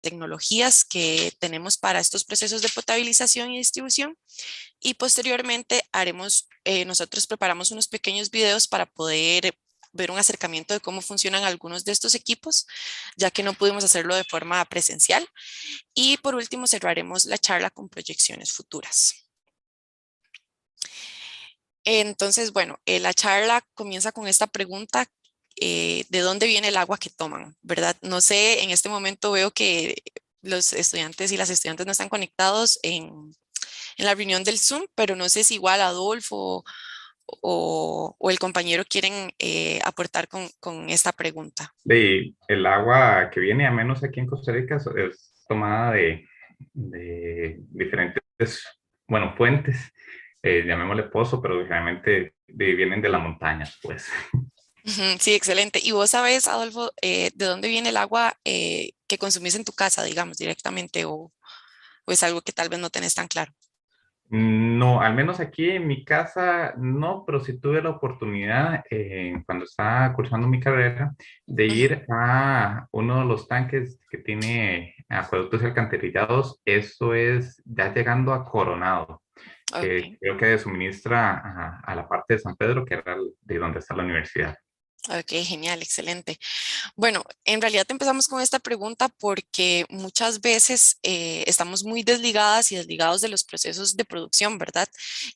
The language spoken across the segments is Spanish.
tecnologías que tenemos para estos procesos de potabilización y distribución. Y posteriormente nosotros preparamos unos pequeños videos para poder ver un acercamiento de cómo funcionan algunos de estos equipos, ya que no pudimos hacerlo de forma presencial. Y por último, cerraremos la charla con proyecciones futuras. Entonces, bueno, la charla comienza con esta pregunta, ¿de dónde viene el agua que toman? ¿Verdad? No sé, en este momento veo que los estudiantes y las estudiantes no están conectados en la reunión del Zoom, pero no sé si igual Adolfo o el compañero quieren aportar con esta pregunta. El agua que viene, a menos aquí en Costa Rica, es tomada de diferentes, bueno, fuentes, llamémosle pozo, pero realmente vienen de las montañas, pues. Ujú, sí, excelente. ¿Y vos sabés, Adolfo, de dónde viene el agua que consumís en tu casa, digamos, directamente, o es algo que tal vez no tenés tan claro? No, al menos aquí en mi casa no, pero sí tuve la oportunidad cuando estaba cursando mi carrera de Ujú, ir a uno de los tanques que tiene acueductos y alcantarillados. Eso es ya llegando a Coronado, que ok. creo que suministra a la parte de San Pedro, que era de donde está la universidad. Ok, genial, excelente. Bueno, en realidad empezamos con esta pregunta porque muchas veces estamos muy desligadas y desligados de los procesos de producción, ¿verdad?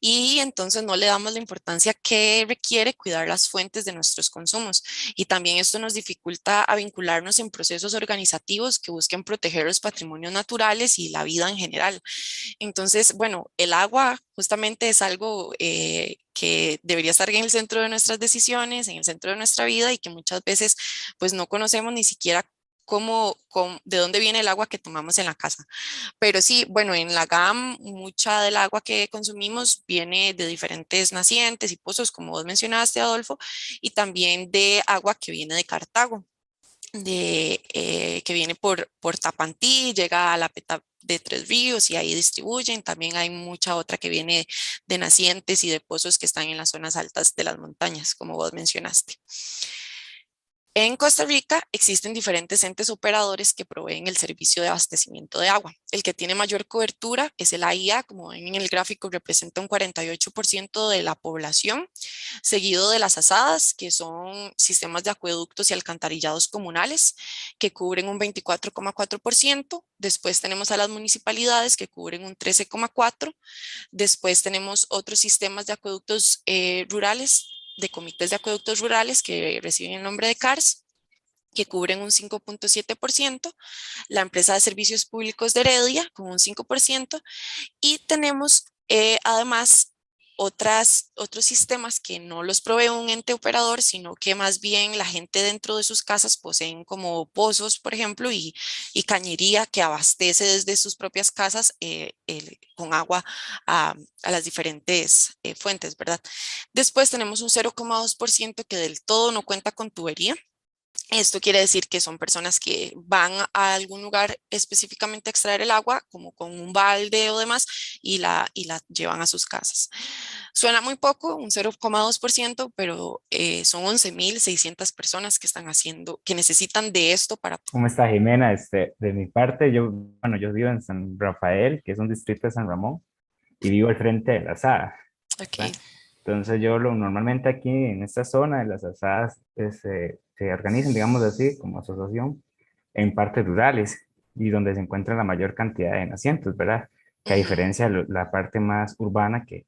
Y entonces no le damos la importancia que requiere cuidar las fuentes de nuestros consumos. Y también esto nos dificulta a vincularnos en procesos organizativos que busquen proteger los patrimonios naturales y la vida en general. Entonces, bueno, el agua justamente es algo que debería estar en el centro de nuestras decisiones, en el centro de nuestra vida y que muchas veces pues no conocemos ni siquiera de dónde viene el agua que tomamos en la casa. Pero sí, bueno, en la GAM mucha del agua que consumimos viene de diferentes nacientes y pozos, como vos mencionaste, Adolfo, y también de agua que viene de Cartago que viene por Tapantí, llega a la Peta de Tres Ríos y ahí distribuyen. También hay mucha otra que viene de nacientes y de pozos que están en las zonas altas de las montañas, como vos mencionaste. En Costa Rica existen diferentes entes operadores que proveen el servicio de abastecimiento de agua. El que tiene mayor cobertura es el AIA, como ven en el gráfico, representa un 48% de la población, seguido de las ASADAS, que son sistemas de acueductos y alcantarillados comunales, que cubren un 24,4%. Después tenemos a las municipalidades, que cubren un 13,4%. Después tenemos otros sistemas de acueductos rurales, de comités de acueductos rurales que reciben el nombre de CARS, que cubren un 5,7%, la empresa de servicios públicos de Heredia con un 5%, y tenemos además otros sistemas que no los provee un ente operador, sino que más bien la gente dentro de sus casas poseen como pozos, por ejemplo, y cañería que abastece desde sus propias casas con agua a las diferentes fuentes, ¿verdad? Después tenemos un 0,2% que del todo no cuenta con tubería. Esto quiere decir que son personas que van a algún lugar específicamente a extraer el agua, como con un balde o demás, y la llevan a sus casas. Suena muy poco, un 0,2%, pero son 11.600 personas que están haciendo, que necesitan de esto para... ¿Cómo está Jimena? De mi parte, bueno, yo vivo en San Rafael, que es un distrito de San Ramón, y vivo al frente de la Azada, Ok. ¿verdad? Entonces normalmente aquí en esta zona de las asadas se organizan, digamos así, como asociación en partes rurales y donde se encuentra la mayor cantidad de nacientes, ¿verdad? Que a Ujú. diferencia de la parte más urbana que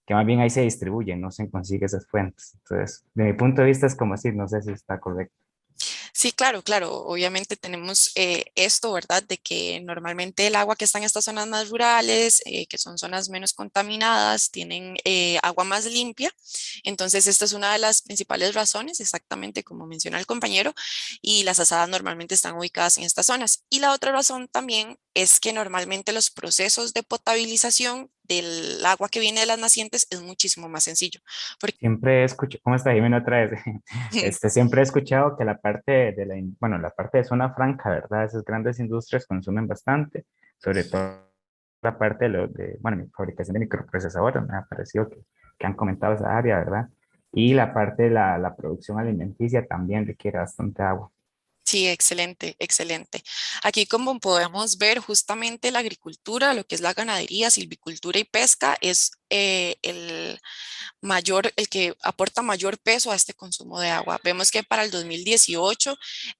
más bien ahí se distribuye, no se consigue esas fuentes. Entonces, de mi punto de vista es como decir, no sé si está correcto. Sí, claro, claro. Obviamente tenemos esto, ¿verdad? De que normalmente el agua que está en estas zonas más rurales, que son zonas menos contaminadas, tienen agua más limpia. Entonces, esta es una de las principales razones, exactamente como menciona el compañero, y las asadas normalmente están ubicadas en estas zonas. Y la otra razón también es que normalmente los procesos de potabilización del agua que viene de las nacientes es muchísimo más sencillo. Porque Siempre escucho, ¿cómo está Jimena otra vez? Siempre he escuchado que la parte bueno, la parte de zona franca, ¿verdad? Esas grandes industrias consumen bastante, sobre todo la parte bueno, mi fabricación de microprocesadores, me ha parecido que han comentado esa área, ¿verdad? Y la parte de la producción alimenticia también requiere bastante agua. Sí, excelente, excelente. Aquí como podemos ver justamente la agricultura, lo que es la ganadería, silvicultura y pesca es el que aporta mayor peso a este consumo de agua. Vemos que para el 2018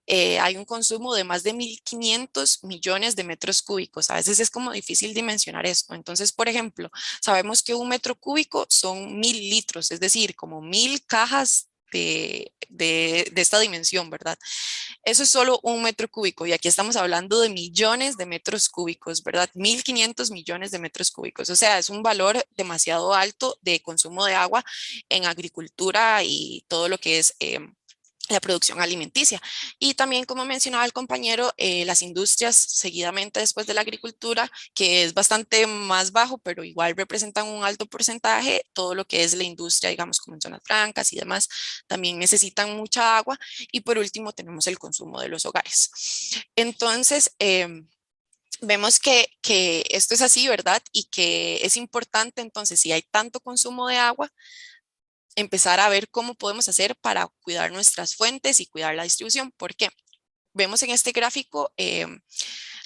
hay un consumo de más de 1.500 millones de metros cúbicos. A veces es como difícil dimensionar esto. Entonces, por ejemplo, sabemos que un metro cúbico son 1.000 litros, es decir, como 1.000 cajas de esta dimensión, ¿verdad? Eso es solo un metro cúbico y aquí estamos hablando de millones de metros cúbicos, ¿verdad? 1.500 millones de metros cúbicos. O sea, es un valor demasiado alto de consumo de agua en agricultura y todo lo que es la producción alimenticia. Y también, como mencionaba el compañero, las industrias seguidamente después de la agricultura, que es bastante más bajo, pero igual representan un alto porcentaje, todo lo que es la industria, digamos, como en zonas francas y demás, también necesitan mucha agua. Y por último, tenemos el consumo de los hogares. Entonces, vemos que esto es así, ¿verdad? Y que es importante, entonces, si hay tanto consumo de agua, empezar a ver cómo podemos hacer para cuidar nuestras fuentes y cuidar la distribución. ¿Por qué? Vemos en este gráfico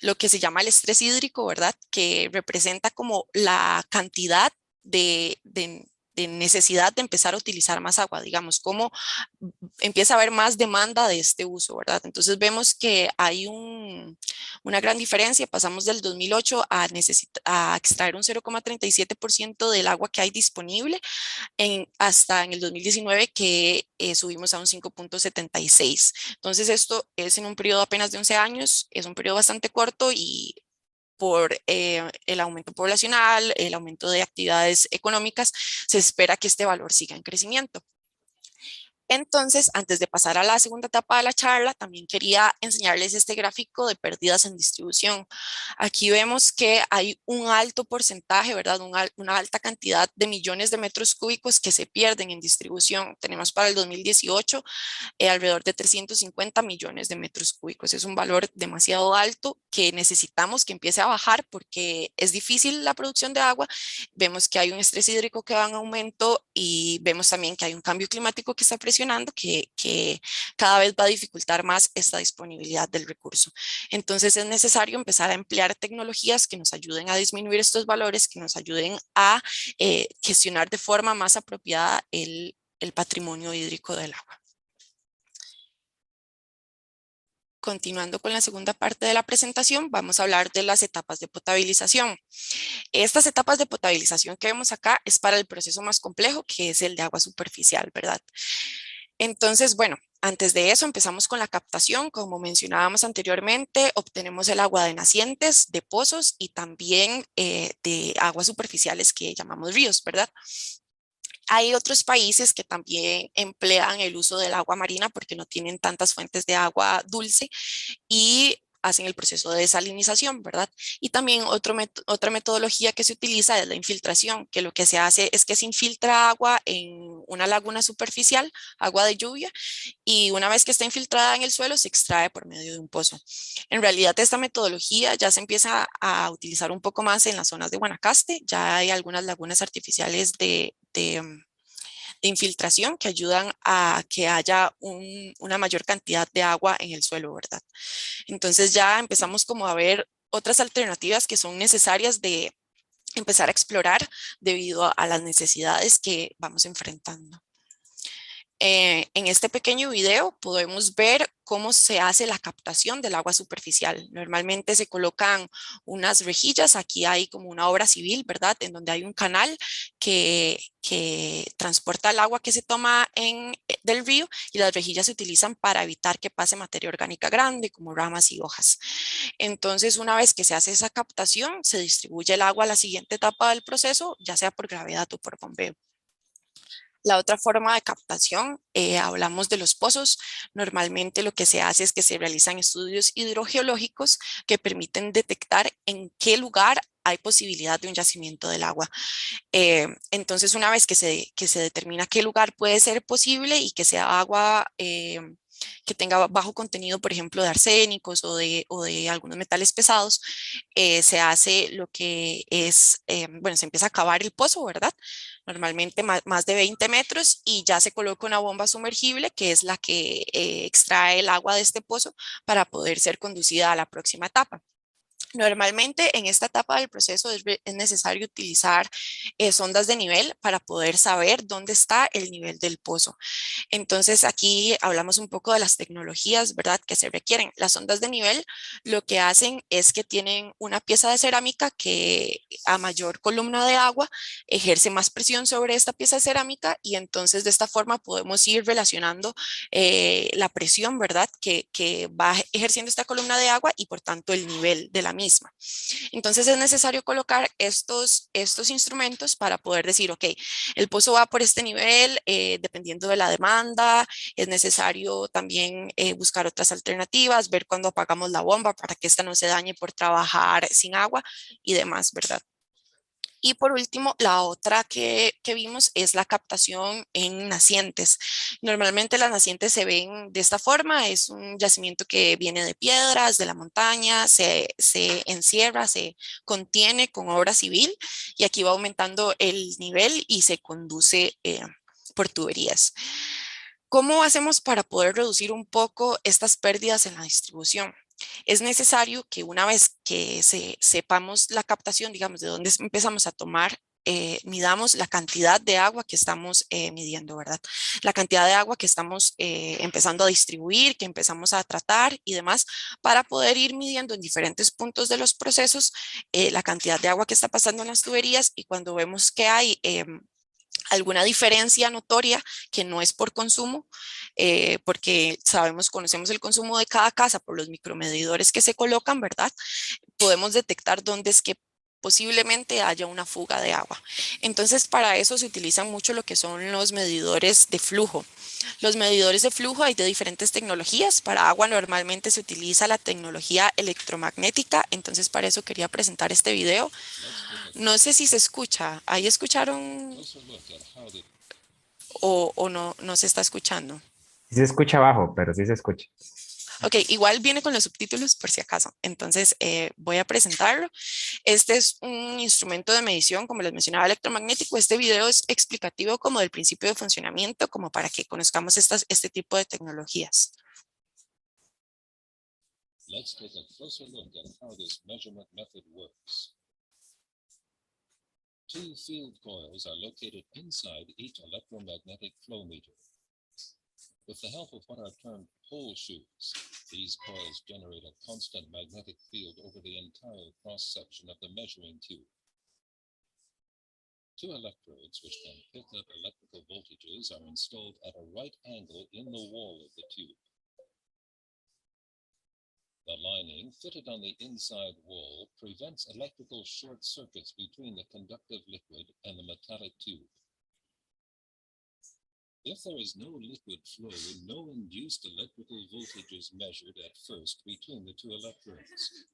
lo que se llama el estrés hídrico, ¿verdad? Que representa como la cantidad de necesidad de empezar a utilizar más agua, digamos, cómo empieza a haber más demanda de este uso, ¿verdad? Entonces vemos que hay una gran diferencia, pasamos del 2008 a extraer un 0,37% del agua que hay disponible hasta en el 2019 que subimos a un 5,76. Entonces esto es en un periodo apenas de 11 años, es un periodo bastante corto y por el aumento poblacional, el aumento de actividades económicas, se espera que este valor siga en crecimiento. Entonces, antes de pasar a la segunda etapa de la charla, también quería enseñarles este gráfico de pérdidas en distribución. Aquí vemos que hay un alto porcentaje, ¿verdad? Una alta cantidad de millones de metros cúbicos que se pierden en distribución. Tenemos para el 2018 alrededor de 350 millones de metros cúbicos. Es un valor demasiado alto que necesitamos que empiece a bajar porque es difícil la producción de agua. Vemos que hay un estrés hídrico que va en aumento y vemos también que hay un cambio climático que está presionando que cada vez va a dificultar más esta disponibilidad del recurso. Entonces es necesario empezar a emplear tecnologías que nos ayuden a disminuir estos valores, que nos ayuden a gestionar de forma más apropiada el patrimonio hídrico del agua. Continuando con la segunda parte de la presentación, vamos a hablar de las etapas de potabilización. Estas etapas de potabilización que vemos acá es para el proceso más complejo, que es el de agua superficial, ¿verdad? Entonces, bueno, antes de eso empezamos con la captación. Como mencionábamos anteriormente, obtenemos el agua de nacientes, de pozos y también de aguas superficiales que llamamos ríos, ¿verdad? Hay otros países que también emplean el uso del agua marina porque no tienen tantas fuentes de agua dulce y hacen el proceso de desalinización, ¿verdad? Y también otra metodología que se utiliza es la infiltración, que lo que se hace es que se infiltra agua en una laguna superficial, agua de lluvia, y una vez que está infiltrada en el suelo se extrae por medio de un pozo. En realidad esta metodología ya se empieza a utilizar un poco más en las zonas de Guanacaste, ya hay algunas lagunas artificiales de infiltración que ayudan a que haya una mayor cantidad de agua en el suelo, ¿verdad? Entonces ya empezamos como a ver otras alternativas que son necesarias de empezar a explorar debido a las necesidades que vamos enfrentando. En este pequeño video podemos ver cómo se hace la captación del agua superficial. Normalmente se colocan unas rejillas, aquí hay como una obra civil, ¿verdad? En donde hay un canal que transporta el agua que se toma del río y las rejillas se utilizan para evitar que pase materia orgánica grande como ramas y hojas. Entonces, una vez que se hace esa captación, se distribuye el agua a la siguiente etapa del proceso, ya sea por gravedad o por bombeo. La otra forma de captación, hablamos de los pozos. Normalmente lo que se hace es que se realizan estudios hidrogeológicos que permiten detectar en qué lugar hay posibilidad de un yacimiento del agua. Entonces, una vez que se determina qué lugar puede ser posible y que sea agua que tenga bajo contenido, por ejemplo, de arsénicos o de algunos metales pesados, se hace lo que es, bueno, se empieza a cavar el pozo, ¿verdad? Normalmente más de 20 metros y ya se coloca una bomba sumergible que es la que extrae el agua de este pozo para poder ser conducida a la próxima etapa. Normalmente en esta etapa del proceso es necesario utilizar sondas de nivel para poder saber dónde está el nivel del pozo. Entonces aquí hablamos un poco de las tecnologías, ¿verdad?, que se requieren. Las ondas de nivel lo que hacen es que tienen una pieza de cerámica que a mayor columna de agua ejerce más presión sobre esta pieza de cerámica y entonces de esta forma podemos ir relacionando la presión, ¿verdad?, que va ejerciendo esta columna de agua y por tanto el nivel de la misma. Entonces es necesario colocar estos instrumentos para poder decir, ok, el pozo va por este nivel, dependiendo de la demanda, es necesario también buscar otras alternativas, ver cuándo apagamos la bomba para que esta no se dañe por trabajar sin agua y demás, ¿verdad? Y por último, la otra que vimos es la captación en nacientes. Normalmente las nacientes se ven de esta forma, es un yacimiento que viene de piedras, de la montaña, se encierra, se contiene con obra civil y aquí va aumentando el nivel y se conduce por tuberías. ¿Cómo hacemos para poder reducir un poco estas pérdidas en la distribución? Es necesario que una vez que sepamos la captación, digamos, de dónde empezamos a tomar, midamos la cantidad de agua que estamos midiendo, ¿verdad? La cantidad de agua que estamos empezando a distribuir, que empezamos a tratar y demás, para poder ir midiendo en diferentes puntos de los procesos la cantidad de agua que está pasando en las tuberías y cuando vemos que hay alguna diferencia notoria que no es por consumo, porque sabemos, conocemos el consumo de cada casa por los micromedidores que se colocan, ¿verdad? Podemos detectar dónde es que posiblemente haya una fuga de agua. Entonces, para eso se utilizan mucho lo que son los medidores de flujo. Los medidores de flujo hay de diferentes tecnologías. Para agua normalmente se utiliza la tecnología electromagnética, entonces para eso quería presentar este video. No sé si se escucha. ¿Ahí escucharon o no, no se está escuchando? Sí se escucha abajo, pero sí se escucha. Ok, igual viene con los subtítulos por si acaso. Entonces voy a presentarlo. Este es un instrumento de medición, como les mencionaba, electromagnético. Este video es explicativo como del principio de funcionamiento, como para que conozcamos este tipo de tecnologías. Let's take a closer look at how this measurement method works. Two field coils are located inside each electromagnetic flow meter. With the help of what are termed pole shoes, these coils generate a constant magnetic field over the entire cross-section of the measuring tube. Two electrodes which can pick up electrical voltages are installed at a right angle in the wall of the tube. The lining fitted on the inside wall prevents electrical short circuits between the conductive liquid and the metallic tube. If there is no liquid flow, no induced electrical voltage is measured at first between the two electrodes.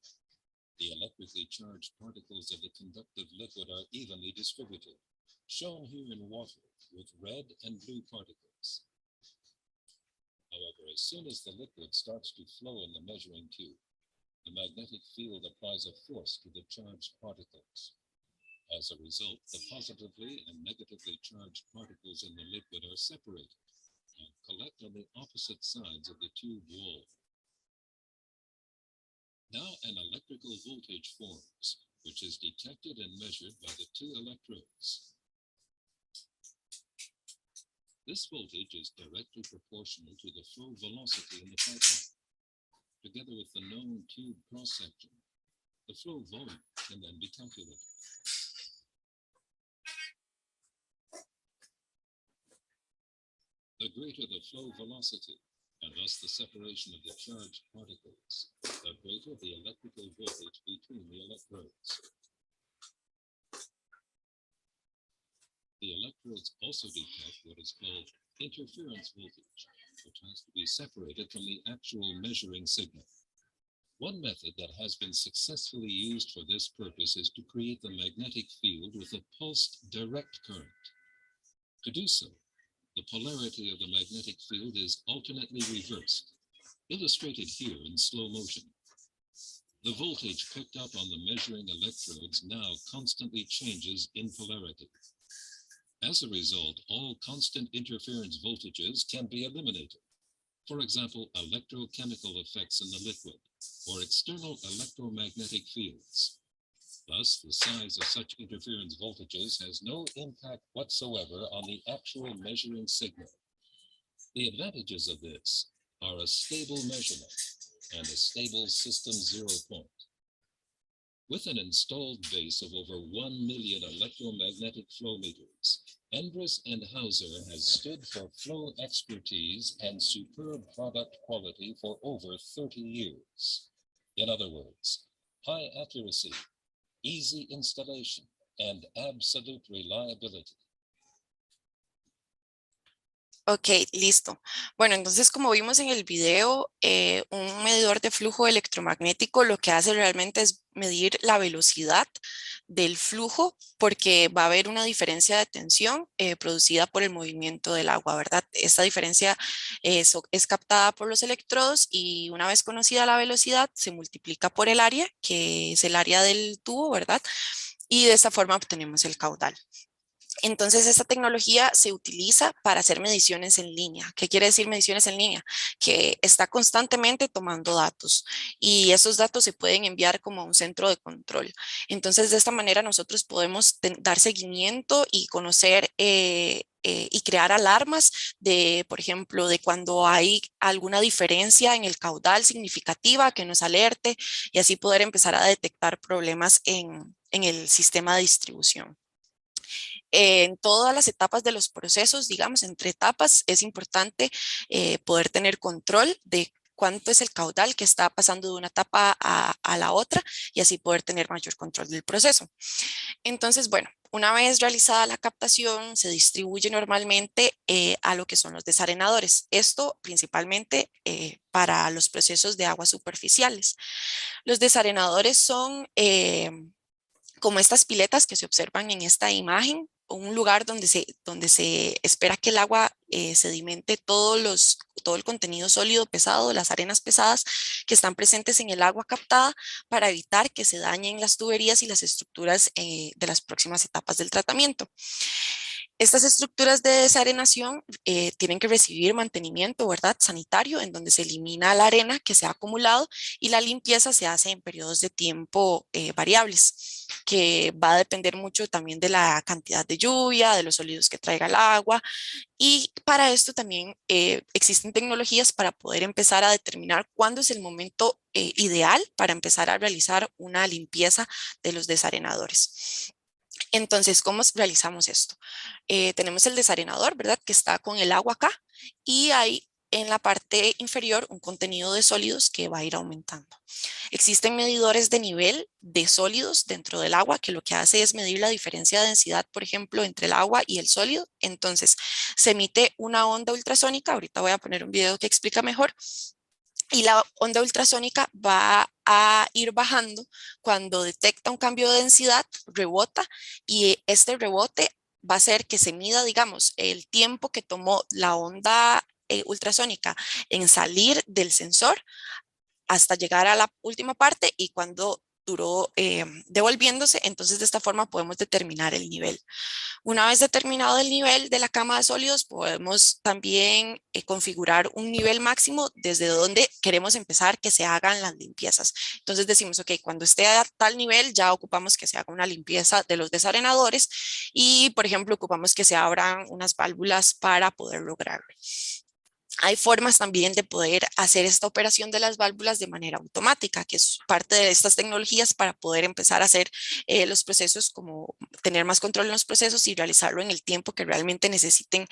The electrically charged particles of the conductive liquid are evenly distributed, shown here in water with red and blue particles. However, as soon as the liquid starts to flow in the measuring tube, the magnetic field applies a force to the charged particles. As a result, the positively and negatively charged particles in the liquid are separated and collect on the opposite sides of the tube wall. Now an electrical voltage forms, which is detected and measured by the two electrodes. This voltage is directly proportional to the flow velocity in the pipeline. Together with the known tube cross-section, the flow volume can then be calculated. The greater the flow velocity, and thus the separation of the charged particles, the greater the electrical voltage between the electrodes. The electrodes also detect what is called interference voltage, which has to be separated from the actual measuring signal. One method that has been successfully used for this purpose is to create the magnetic field with a pulsed direct current. To do so, The polarity of the magnetic field is alternately reversed, illustrated here in slow motion. The voltage picked up on the measuring electrodes now constantly changes in polarity. As a result, all constant interference voltages can be eliminated. For example, electrochemical effects in the liquid or external electromagnetic fields. Thus, the size of such interference voltages has no impact whatsoever on the actual measuring signal. The advantages of this are a stable measurement and a stable system zero point. With an installed base of over 1 million electromagnetic flow meters, Endress and Hauser has stood for flow expertise and superb product quality for over 30 years. In other words, high accuracy, easy installation, and absolute reliability. Ok, listo. Bueno, entonces como vimos en el video, un medidor de flujo electromagnético lo que hace realmente es medir la velocidad del flujo porque va a haber una diferencia de tensión producida por el movimiento del agua, ¿verdad? Esta diferencia es captada por los electrodos y una vez conocida la velocidad se multiplica por el área, que es el área del tubo, ¿verdad? Y de esta forma obtenemos el caudal. Entonces, esta tecnología se utiliza para hacer mediciones en línea. ¿Qué quiere decir mediciones en línea? Que está constantemente tomando datos y esos datos se pueden enviar como a un centro de control. Entonces, de esta manera nosotros podemos dar seguimiento y conocer y crear alarmas de, por ejemplo, de cuando hay alguna diferencia en el caudal significativa que nos alerte y así poder empezar a detectar problemas en el sistema de distribución. En todas las etapas de los procesos, digamos, entre etapas, es importante poder tener control de cuánto es el caudal que está pasando de una etapa a la otra y así poder tener mayor control del proceso. Entonces, bueno, una vez realizada la captación, se distribuye normalmente a lo que son los desarenadores. Esto principalmente para los procesos de aguas superficiales. Los desarenadores son como estas piletas que se observan en esta imagen, un lugar donde se espera que el agua sedimente todo el contenido sólido pesado, las arenas pesadas que están presentes en el agua captada para evitar que se dañen las tuberías y las estructuras de las próximas etapas del tratamiento. Estas estructuras de desarenación tienen que recibir mantenimiento, ¿verdad? Sanitario, en donde se elimina la arena que se ha acumulado y la limpieza se hace en periodos de tiempo variables, que va a depender mucho también de la cantidad de lluvia, de los sólidos que traiga el agua. Y para esto también existen tecnologías para poder empezar a determinar cuándo es el momento ideal para empezar a realizar una limpieza de los desarenadores. Entonces, ¿cómo realizamos esto? Tenemos el desarenador, ¿verdad? Que está con el agua acá y hay en la parte inferior un contenido de sólidos que va a ir aumentando. Existen medidores de nivel de sólidos dentro del agua que lo que hace es medir la diferencia de densidad, por ejemplo, entre el agua y el sólido. Entonces, se emite una onda ultrasónica. Ahorita voy a poner un video que explica mejor. Y la onda ultrasónica va a ir bajando cuando detecta un cambio de densidad, rebota y este rebote va a hacer que se mida, digamos, el tiempo que tomó la onda ultrasónica en salir del sensor hasta llegar a la última parte y cuando duró devolviéndose, entonces de esta forma podemos determinar el nivel. Una vez determinado el nivel de la cama de sólidos, podemos también configurar un nivel máximo desde donde queremos empezar que se hagan las limpiezas. Entonces decimos, ok, cuando esté a tal nivel ya ocupamos que se haga una limpieza de los desarenadores y, por ejemplo, ocupamos que se abran unas válvulas para poder lograrlo. Hay formas también de poder hacer esta operación de las válvulas de manera automática, que es parte de estas tecnologías para poder empezar a hacer los procesos, como tener más control en los procesos y realizarlo en el tiempo que realmente necesiten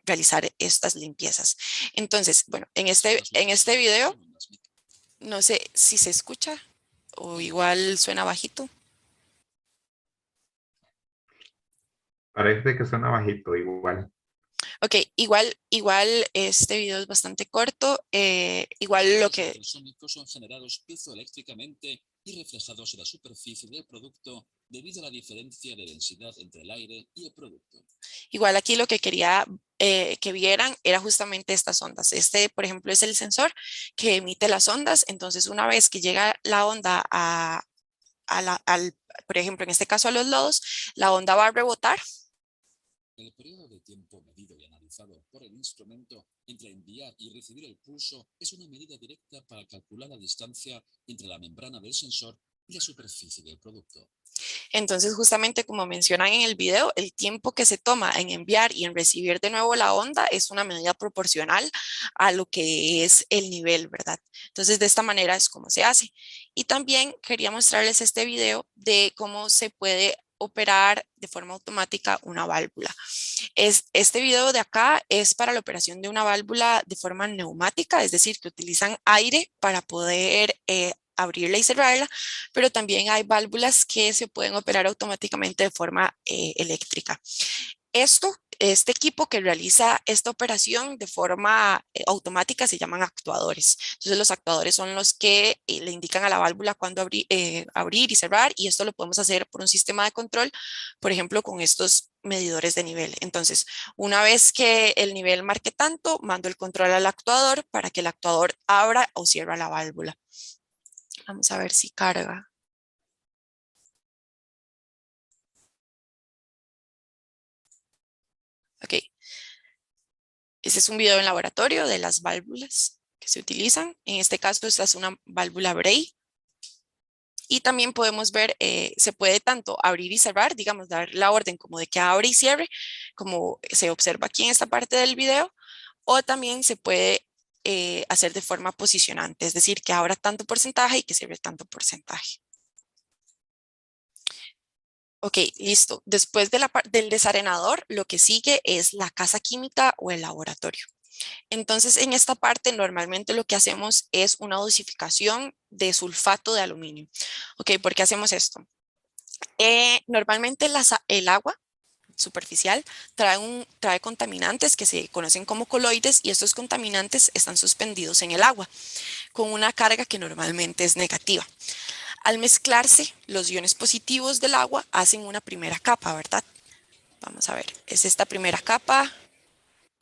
realizar estas limpiezas. Entonces, bueno, en este video, no sé si se escucha o igual suena bajito. Parece que suena bajito, igual. Ok, igual este video es bastante corto, igual lo que... Los sónicos son generados piezoeléctricamente y reflejados en la superficie del producto debido a la diferencia de densidad entre el aire y el producto. Igual aquí lo que quería que vieran era justamente estas ondas. Este, por ejemplo, es el sensor que emite las ondas. Entonces, una vez que llega la onda por ejemplo, en este caso a los lodos, la onda va a rebotar. El periodo de tiempo medido y analizado por el instrumento entre enviar y recibir el pulso es una medida directa para calcular la distancia entre la membrana del sensor y la superficie del producto. Entonces, justamente como mencionan en el video, el tiempo que se toma en enviar y en recibir de nuevo la onda es una medida proporcional a lo que es el nivel, ¿verdad? Entonces, de esta manera es como se hace. Y también quería mostrarles este video de cómo se puede operar de forma automática una válvula. Este video de acá es para la operación de una válvula de forma neumática, es decir, que utilizan aire para poder abrirla y cerrarla, pero también hay válvulas que se pueden operar automáticamente de forma eléctrica. Este equipo que realiza esta operación de forma automática se llaman actuadores. Entonces los actuadores son los que le indican a la válvula cuándo abrir y cerrar, y esto lo podemos hacer por un sistema de control, por ejemplo, con estos medidores de nivel. Entonces, una vez que el nivel marque tanto, mando el control al actuador para que el actuador abra o cierre la válvula. Vamos a ver si carga. Ok. Este es un video en laboratorio de las válvulas que se utilizan. En este caso, esta es una válvula Bray. Y también podemos ver, se puede tanto abrir y cerrar, digamos, dar la orden como de que abre y cierre, como se observa aquí en esta parte del video, o también se puede hacer de forma posicionante, es decir, que abra tanto porcentaje y que cierre tanto porcentaje. Ok, listo. Después del desarenador, lo que sigue es la casa química o el laboratorio. Entonces, en esta parte normalmente lo que hacemos es una dosificación de sulfato de aluminio. Ok, ¿por qué hacemos esto? Normalmente el agua superficial trae contaminantes que se conocen como coloides, y estos contaminantes están suspendidos en el agua con una carga que normalmente es negativa. Al mezclarse, los iones positivos del agua hacen una primera capa, ¿verdad? Vamos a ver, es esta primera capa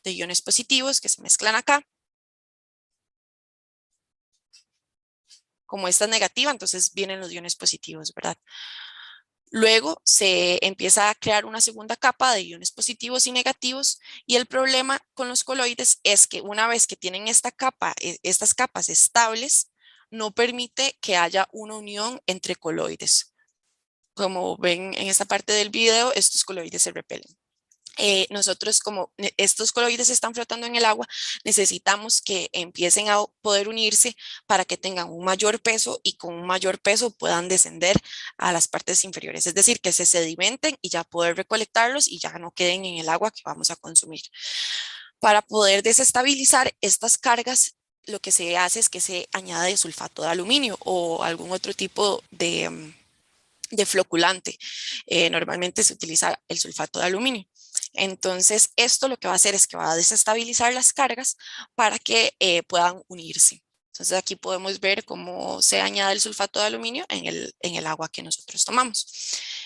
de iones positivos que se mezclan acá. Como esta es negativa, entonces vienen los iones positivos, ¿verdad? Luego se empieza a crear una segunda capa de iones positivos y negativos, y el problema con los coloides es que una vez que tienen esta capa, estas capas estables, no permite que haya una unión entre coloides. Como ven en esta parte del video, estos coloides se repelen. Nosotros, como estos coloides están flotando en el agua, necesitamos que empiecen a poder unirse para que tengan un mayor peso, y con un mayor peso puedan descender a las partes inferiores, es decir, que se sedimenten y ya poder recolectarlos y ya no queden en el agua que vamos a consumir. Para poder desestabilizar estas cargas, lo que se hace es que se añade sulfato de aluminio o algún otro tipo de floculante. Normalmente se utiliza el sulfato de aluminio. Entonces, esto lo que va a hacer es que va a desestabilizar las cargas para que puedan unirse. Entonces, aquí podemos ver cómo se añade el sulfato de aluminio en el agua que nosotros tomamos.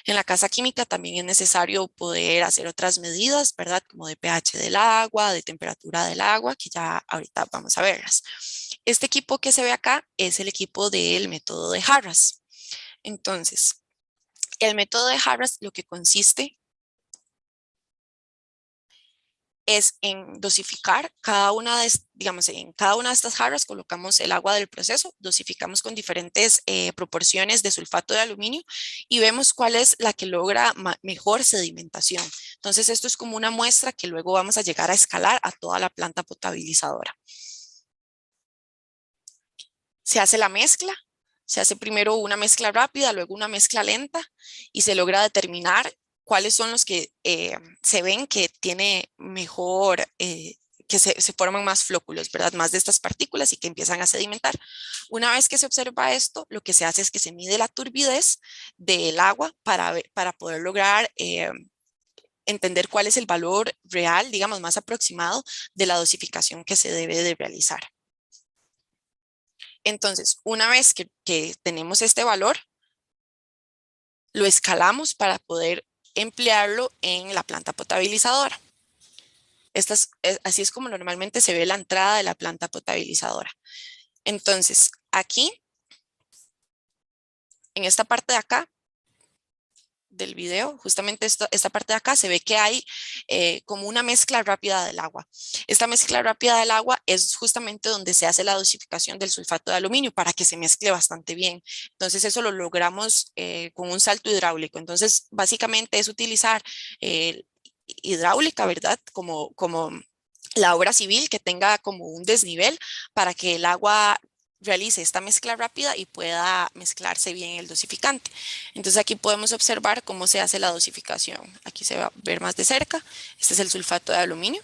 En la casa química también es necesario poder hacer otras medidas, ¿verdad? Como de pH del agua, de temperatura del agua, que ya ahorita vamos a verlas. Este equipo que se ve acá es el equipo del método de Harras. Entonces, el método de Harras lo que consiste es en dosificar cada una de, digamos, en cada una de estas jarras colocamos el agua del proceso, dosificamos con diferentes proporciones de sulfato de aluminio y vemos cuál es la que logra mejor sedimentación. Entonces, esto es como una muestra que luego vamos a llegar a escalar a toda la planta potabilizadora. Se hace la mezcla. Se hace primero una mezcla rápida, luego una mezcla lenta, y se logra determinar cuáles son los que se ven que tiene mejor, que se forman más flóculos, ¿verdad? Más de estas partículas y que empiezan a sedimentar. Una vez que se observa esto, lo que se hace es que se mide la turbidez del agua para poder lograr entender cuál es el valor real, digamos, más aproximado de la dosificación que se debe de realizar. Entonces, una vez que tenemos este valor, lo escalamos para poder emplearlo en la planta potabilizadora. Así es como normalmente se ve la entrada de la planta potabilizadora. Entonces, aquí, en esta parte de acá del video, justamente esta parte de acá, se ve que hay como una mezcla rápida del agua. Esta mezcla rápida del agua es justamente donde se hace la dosificación del sulfato de aluminio para que se mezcle bastante bien. Entonces eso lo logramos con un salto hidráulico. Entonces básicamente es utilizar hidráulica, ¿verdad? Como la obra civil que tenga como un desnivel para que el agua realice esta mezcla rápida y pueda mezclarse bien el dosificante. Entonces aquí podemos observar cómo se hace la dosificación. Aquí se va a ver más de cerca. Este es el sulfato de aluminio.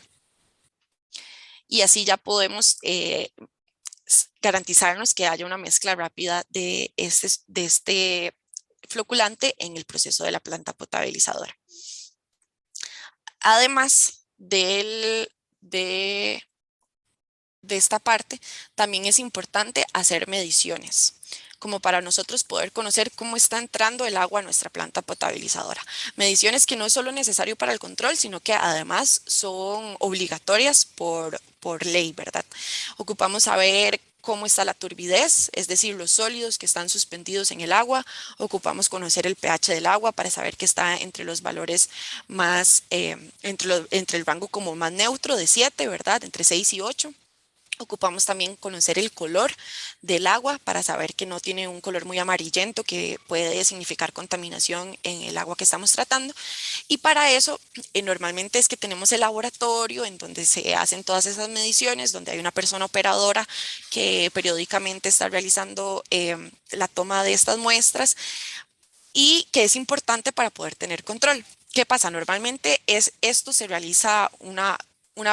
Y así ya podemos garantizarnos que haya una mezcla rápida de este floculante en el proceso de la planta potabilizadora. Además de esta parte, también es importante hacer mediciones, como para nosotros poder conocer cómo está entrando el agua a nuestra planta potabilizadora. Mediciones que no es solo necesario para el control, sino que además son obligatorias por ley, ¿verdad? Ocupamos saber cómo está la turbidez, es decir, los sólidos que están suspendidos en el agua. Ocupamos conocer el pH del agua para saber que está entre los valores más, entre el rango como más neutro de 7, ¿verdad? Entre 6 y 8. Ocupamos también conocer el color del agua para saber que no tiene un color muy amarillento que puede significar contaminación en el agua que estamos tratando. Y para eso normalmente es que tenemos el laboratorio en donde se hacen todas esas mediciones, donde hay una persona operadora que periódicamente está realizando la toma de estas muestras y que es importante para poder tener control. ¿Qué pasa? Normalmente esto se realiza una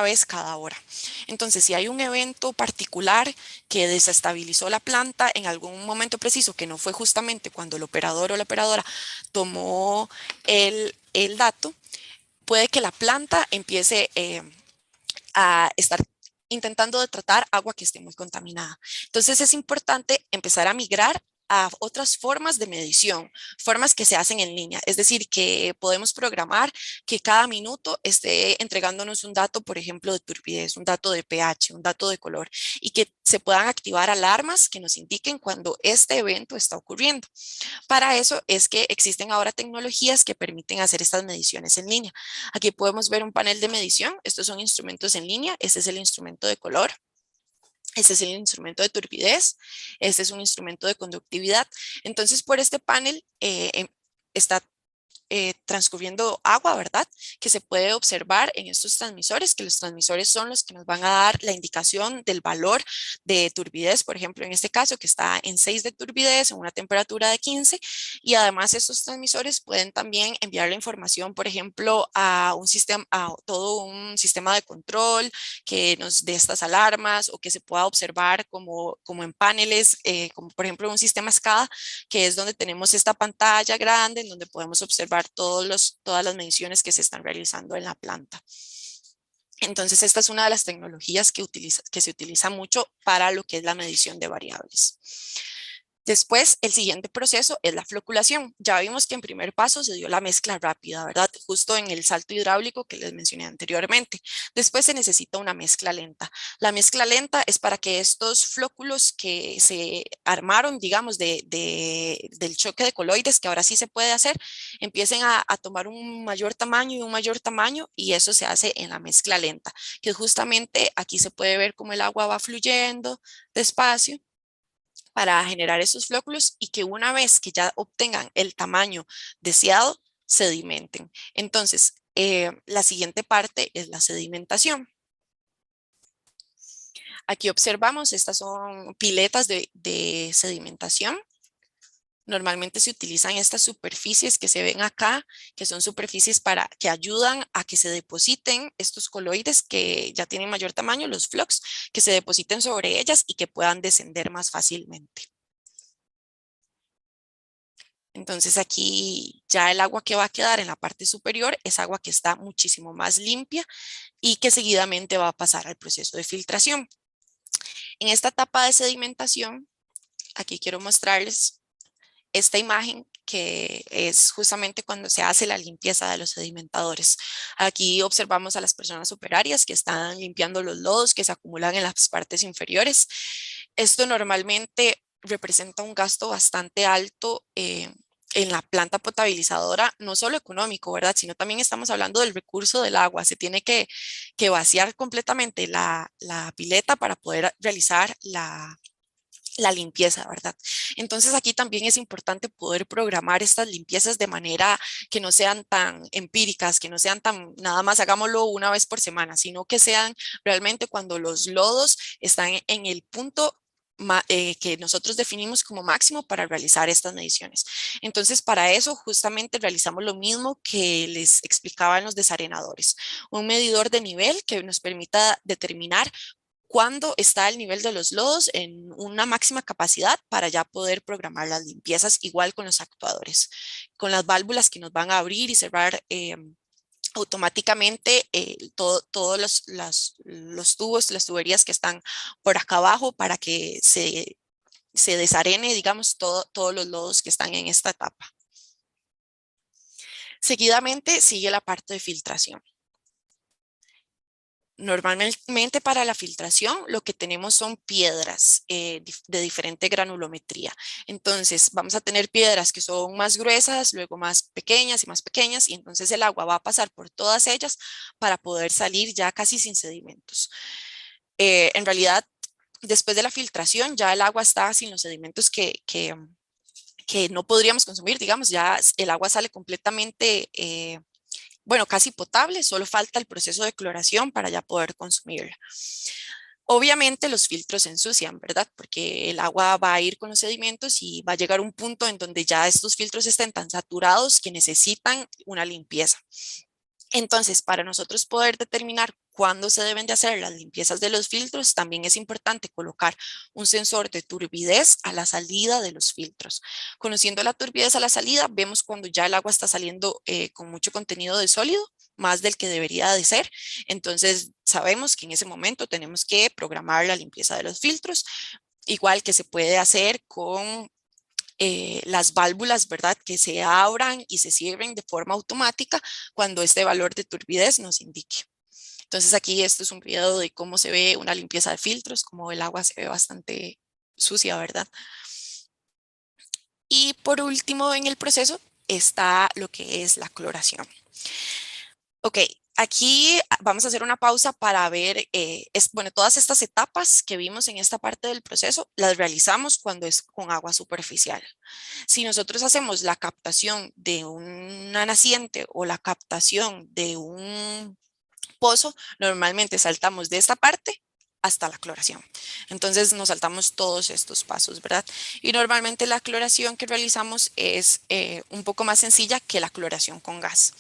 vez cada hora. Entonces, si hay un evento particular que desestabilizó la planta en algún momento preciso, que no fue justamente cuando el operador o la operadora tomó el dato, puede que la planta empiece a estar intentando de tratar agua que esté muy contaminada. Entonces es importante empezar a migrar a otras formas de medición, formas que se hacen en línea. Es decir, que podemos programar que cada minuto esté entregándonos un dato, por ejemplo, de turbidez, un dato de pH, un dato de color, y que se puedan activar alarmas que nos indiquen cuando este evento está ocurriendo. Para eso es que existen ahora tecnologías que permiten hacer estas mediciones en línea. Aquí podemos ver un panel de medición. Estos son instrumentos en línea. Este es el instrumento de color. Este es el instrumento de turbidez. Este es un instrumento de conductividad. Entonces, por este panel está transcurriendo agua, ¿verdad? Que se puede observar en estos transmisores, que los transmisores son los que nos van a dar la indicación del valor de turbidez, por ejemplo, en este caso, que está en 6 de turbidez, en una temperatura de 15, y además estos transmisores pueden también enviar la información, por ejemplo, a un sistema, a todo un sistema de control que nos dé estas alarmas o que se pueda observar como en paneles, como por ejemplo un sistema SCADA, que es donde tenemos esta pantalla grande en donde podemos observar todas las mediciones que se están realizando en la planta. Entonces, esta es una de las tecnologías que se utiliza mucho para lo que es la medición de variables. Después, el siguiente proceso es la floculación. Ya vimos que en primer paso se dio la mezcla rápida, ¿verdad? Justo en el salto hidráulico que les mencioné anteriormente. Después se necesita una mezcla lenta. La mezcla lenta es para que estos flóculos que se armaron, digamos, del choque de coloides, que ahora sí se puede hacer, empiecen a tomar un mayor tamaño y un mayor tamaño, y eso se hace en la mezcla lenta, que justamente aquí se puede ver cómo el agua va fluyendo despacio para generar esos flóculos y que una vez que ya obtengan el tamaño deseado, sedimenten. Entonces, la siguiente parte es la sedimentación. Aquí observamos, estas son piletas de sedimentación. Normalmente se utilizan estas superficies que se ven acá, que son superficies que ayudan a que se depositen estos coloides que ya tienen mayor tamaño, los flocks, que se depositen sobre ellas y que puedan descender más fácilmente. Entonces aquí ya el agua que va a quedar en la parte superior es agua que está muchísimo más limpia y que seguidamente va a pasar al proceso de filtración. En esta etapa de sedimentación aquí quiero mostrarles esta imagen que es justamente cuando se hace la limpieza de los sedimentadores. Aquí observamos a las personas operarias que están limpiando los lodos que se acumulan en las partes inferiores. Esto normalmente representa un gasto bastante alto en la planta potabilizadora, no solo económico, ¿verdad? Sino también estamos hablando del recurso del agua. Se tiene que vaciar completamente la pileta para poder realizar la limpieza, ¿verdad? Entonces aquí también es importante poder programar estas limpiezas de manera que no sean tan empíricas, que no sean tan nada más hagámoslo una vez por semana, sino que sean realmente cuando los lodos están en el punto que nosotros definimos como máximo para realizar estas mediciones. Entonces, para eso justamente realizamos lo mismo que les explicaba en los desarenadores, un medidor de nivel que nos permita determinar cuándo está el nivel de los lodos en una máxima capacidad para ya poder programar las limpiezas, igual con los actuadores, con las válvulas que nos van a abrir y cerrar automáticamente todos los tubos, las tuberías que están por acá abajo para que se desarene, digamos, todos los lodos que están en esta etapa. Seguidamente sigue la parte de filtración. Normalmente para la filtración lo que tenemos son piedras de diferente granulometría. Entonces vamos a tener piedras que son más gruesas, luego más pequeñas y entonces el agua va a pasar por todas ellas para poder salir ya casi sin sedimentos. En realidad, después de la filtración ya el agua está sin los sedimentos que no podríamos consumir, digamos, ya el agua sale completamente bueno, casi potable, solo falta el proceso de cloración para ya poder consumirla. Obviamente los filtros se ensucian, ¿verdad? Porque el agua va a ir con los sedimentos y va a llegar un punto en donde ya estos filtros estén tan saturados que necesitan una limpieza. Entonces, para nosotros poder determinar cuándo se deben de hacer las limpiezas de los filtros, también es importante colocar un sensor de turbidez a la salida de los filtros. Conociendo la turbidez a la salida, vemos cuando ya el agua está saliendo con mucho contenido de sólido, más del que debería de ser. Entonces, sabemos que en ese momento tenemos que programar la limpieza de los filtros, igual que se puede hacer con las válvulas, ¿verdad? Que se abran y se cierren de forma automática cuando este valor de turbidez nos indique. Entonces aquí esto es un video de cómo se ve una limpieza de filtros, como el agua se ve bastante sucia, ¿verdad? Y por último en el proceso está lo que es la cloración. Ok, aquí vamos a hacer una pausa para ver, bueno, todas estas etapas que vimos en esta parte del proceso las realizamos cuando es con agua superficial. Si nosotros hacemos la captación de una naciente o la captación de un pozo, normalmente saltamos de esta parte hasta la cloración. Entonces nos saltamos todos estos pasos, ¿verdad? Y normalmente la cloración que realizamos es un poco más sencilla que la cloración con gas.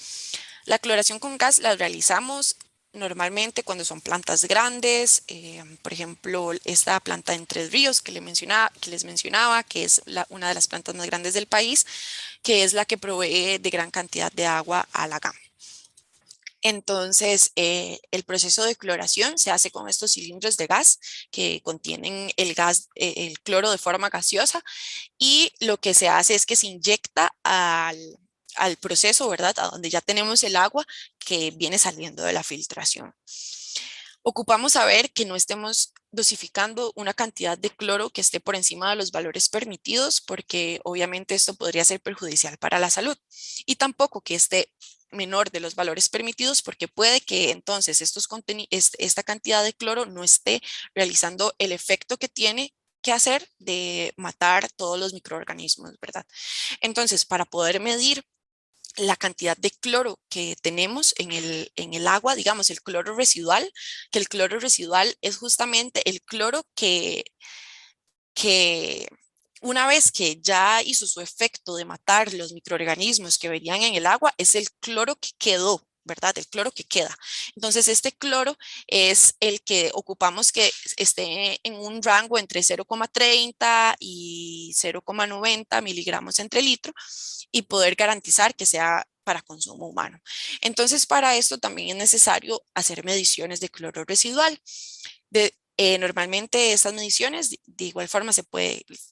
La cloración con gas la realizamos normalmente cuando son plantas grandes, por ejemplo, esta planta en Tres Ríos que les mencionaba, que es una de las plantas más grandes del país, que es la que provee de gran cantidad de agua a la GAM. Entonces, el proceso de cloración se hace con estos cilindros de gas que contienen el gas, el cloro de forma gaseosa, y lo que se hace es que se inyecta al proceso, ¿verdad? A donde ya tenemos el agua que viene saliendo de la filtración. Ocupamos saber que no estemos dosificando una cantidad de cloro que esté por encima de los valores permitidos, porque obviamente esto podría ser perjudicial para la salud, y tampoco que esté menor de los valores permitidos, porque puede que entonces esta cantidad de cloro no esté realizando el efecto que tiene que hacer de matar todos los microorganismos, ¿verdad? Entonces, para poder medir la cantidad de cloro que tenemos en el agua, digamos el cloro residual, que el cloro residual es justamente el cloro que una vez que ya hizo su efecto de matar los microorganismos que venían en el agua, es el cloro que quedó, ¿verdad? El cloro que queda. Entonces, este cloro es el que ocupamos que esté en un rango entre 0,30 y 0,90 miligramos entre litro y poder garantizar que sea para consumo humano. Entonces, para esto también es necesario hacer mediciones de cloro residual. Normalmente estas mediciones de igual forma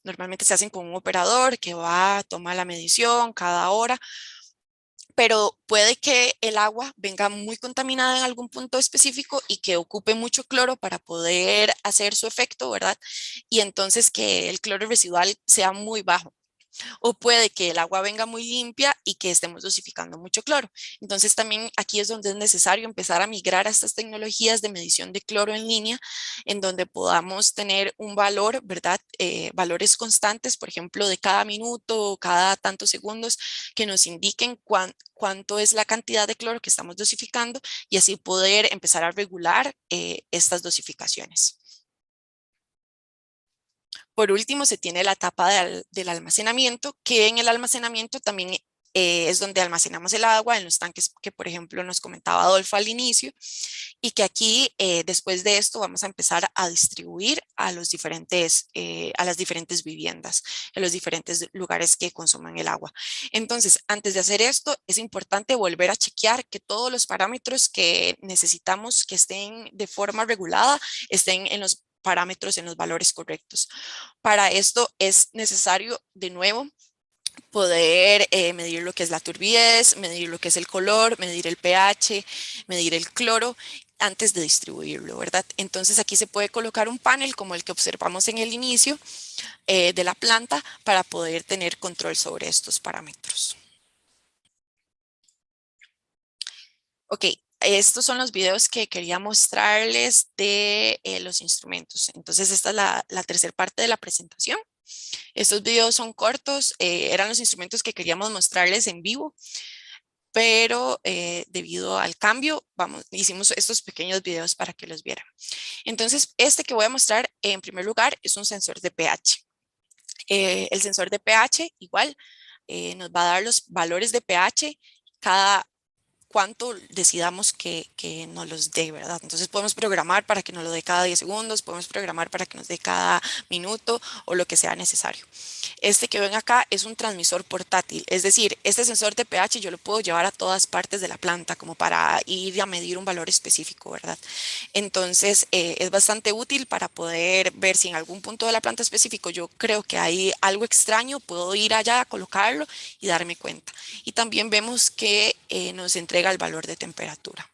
normalmente se hacen con un operador que va a tomar la medición cada hora, pero puede que el agua venga muy contaminada en algún punto específico y que ocupe mucho cloro para poder hacer su efecto, ¿verdad? Y entonces que el cloro residual sea muy bajo. O puede que el agua venga muy limpia y que estemos dosificando mucho cloro. Entonces también aquí es donde es necesario empezar a migrar a estas tecnologías de medición de cloro en línea, en donde podamos tener un valor, ¿verdad? Valores constantes, por ejemplo, de cada minuto o cada tantos segundos que nos indiquen cuánto es la cantidad de cloro que estamos dosificando y así poder empezar a regular estas dosificaciones. Por último, se tiene la etapa del almacenamiento, que en el almacenamiento también es donde almacenamos el agua en los tanques que, por ejemplo, nos comentaba Adolfo al inicio, y que aquí, después de esto, vamos a empezar a distribuir a a las diferentes viviendas, a los diferentes lugares que consuman el agua. Entonces, antes de hacer esto, es importante volver a chequear que todos los parámetros que necesitamos que estén de forma regulada estén en los parámetros, en los valores correctos. Para esto es necesario, de nuevo, poder medir lo que es la turbidez, medir lo que es el color, medir el pH, medir el cloro antes de distribuirlo, ¿verdad? Entonces aquí se puede colocar un panel como el que observamos en el inicio de la planta para poder tener control sobre estos parámetros. Ok, estos son los videos que quería mostrarles de los instrumentos. Entonces esta es la tercera parte de la presentación. Estos videos son cortos, eran los instrumentos que queríamos mostrarles en vivo, pero debido al cambio, hicimos estos pequeños videos para que los vieran. Entonces, este que voy a mostrar en primer lugar es un sensor de pH. El sensor de pH igual nos va a dar los valores de pH cada cuánto decidamos que nos los dé, ¿verdad? Entonces podemos programar para que nos lo dé cada 10 segundos, podemos programar para que nos dé cada minuto o lo que sea necesario. Este que ven acá es un transmisor portátil, es decir, este sensor de pH yo lo puedo llevar a todas partes de la planta como para ir a medir un valor específico, ¿verdad? Entonces es bastante útil para poder ver si en algún punto de la planta específico yo creo que hay algo extraño, puedo ir allá a colocarlo y darme cuenta. Y también vemos que nos entrega el valor de temperatura.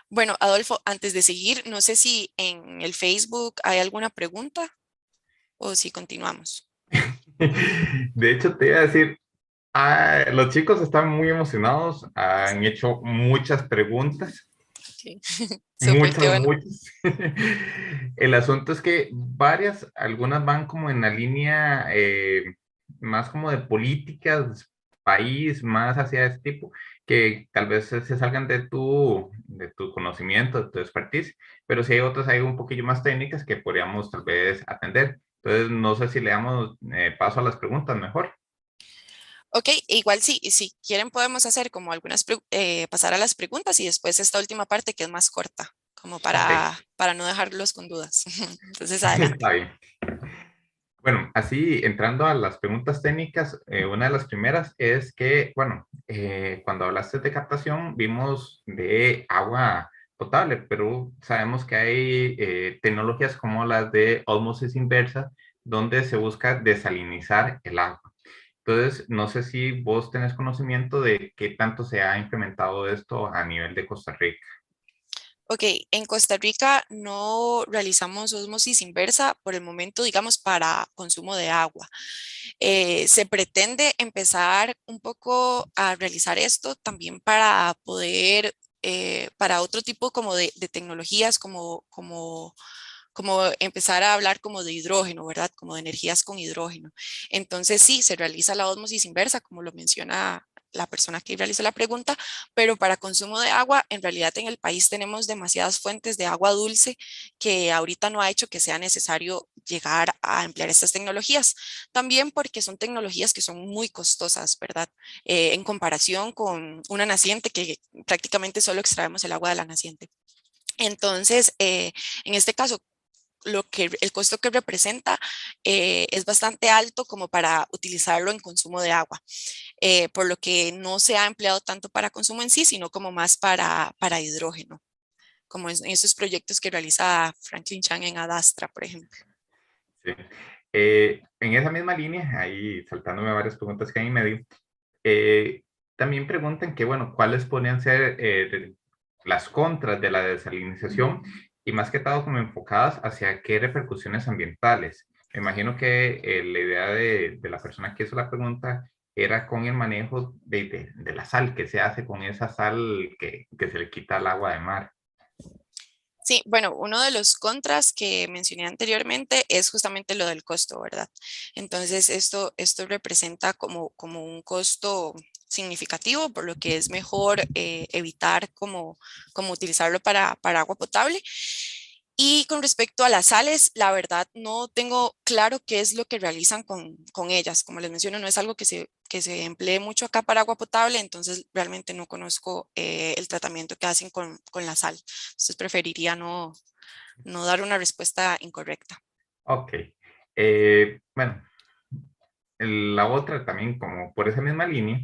Bueno, Adolfo, antes de seguir, no sé si en el Facebook hay alguna pregunta o si continuamos. De hecho, te iba a decir, los chicos están muy emocionados, han hecho muchas preguntas, Okay. Súper, qué muchas, bueno. muchas. El asunto es que algunas van como en la línea más como de políticas, país, más hacia ese tipo, que tal vez se salgan de tu conocimiento, de tu expertise, pero si hay otras ahí un poquillo más técnicas que podríamos tal vez atender. Entonces, no sé si le damos paso a las preguntas mejor. Ok, igual sí, si quieren podemos hacer como pasar a las preguntas y después esta última parte que es más corta, como Ok, para no dejarlos con dudas. Entonces, adelante. está bien. Bueno, así entrando a las preguntas técnicas, una de las primeras es que, bueno, cuando hablaste de captación, vimos de agua potable, pero sabemos que hay tecnologías como las de ósmosis inversa, donde se busca desalinizar el agua. Entonces, no sé si vos tenés conocimiento de qué tanto se ha implementado esto a nivel de Costa Rica. Ok, en Costa Rica no realizamos ósmosis inversa por el momento, digamos, para consumo de agua. Se pretende empezar un poco a realizar esto también para poder, para otro tipo como de tecnologías, como empezar a hablar como de hidrógeno, ¿verdad? Como de energías con hidrógeno. Entonces sí, se realiza la ósmosis inversa, como lo menciona la persona que realizó la pregunta, pero para consumo de agua, en realidad en el país tenemos demasiadas fuentes de agua dulce que ahorita no ha hecho que sea necesario llegar a emplear estas tecnologías. También porque son tecnologías que son muy costosas, ¿verdad? En comparación con una naciente que prácticamente solo extraemos el agua de la naciente. Entonces, en este caso, el costo que representa es bastante alto como para utilizarlo en consumo de agua, por lo que no se ha empleado tanto para consumo en sí, sino como más para hidrógeno, como en esos proyectos que realiza Franklin Chang en Adastra, por ejemplo. Sí. En esa misma línea, ahí saltándome varias preguntas que hay en medio, también preguntan que, bueno, ¿cuáles podrían ser las contras de la desalinización y más que todo como enfocadas hacia qué repercusiones ambientales? Me imagino que la idea de la persona que hizo la pregunta era con el manejo de la sal, que se hace con esa sal que se le quita al agua de mar. Sí, bueno, uno de los contras que mencioné anteriormente es justamente lo del costo, ¿verdad? Entonces, esto representa como un costo significativo, por lo que es mejor evitar como utilizarlo para agua potable. Y con respecto a las sales, la verdad no tengo claro qué es lo que realizan con ellas. Como les menciono, no es algo que se emplee mucho acá para agua potable, entonces realmente no conozco el tratamiento que hacen con la sal. Entonces preferiría no dar una respuesta incorrecta. Ok. Bueno, la otra también como por esa misma línea